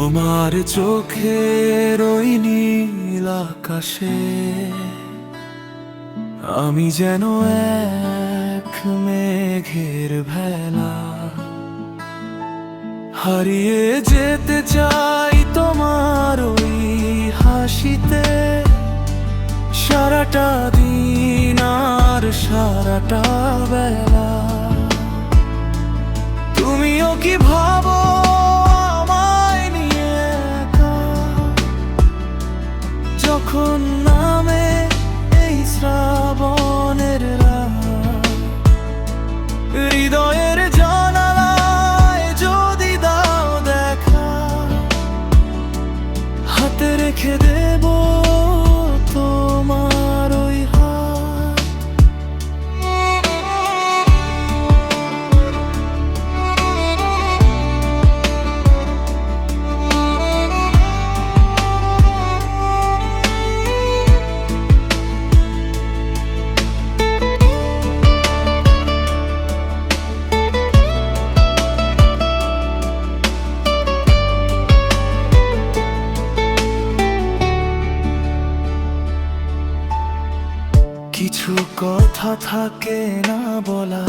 তোমার চোখের ওই নীল আকাশে আমি যেন এক মেঘের ভেলা, হারিয়ে যেতে চাই তোমার ওই হাসিতে। সারাটা দিন আর সারাটা বেলা তুমিও কি ভাবো আমায় নিয়ে একা? যখন নামে এই শ্রাবণের রাত, হৃদয়ের জানালায় যদি দাও দেখা, হাতে রেখে দেব তোমার ওই হাত। কিছু কথা থাকে না বলা,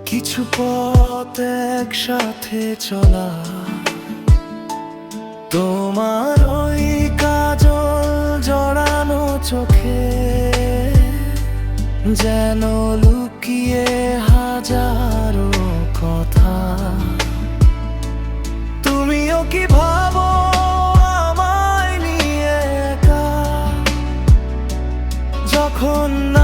কিছু পথ একসাথে চলা। তোমার ওই কাজল জড়ানো চোখে যেন লুকিয়ে হাজারো কথা। তুমিও কি ভাবো যখন না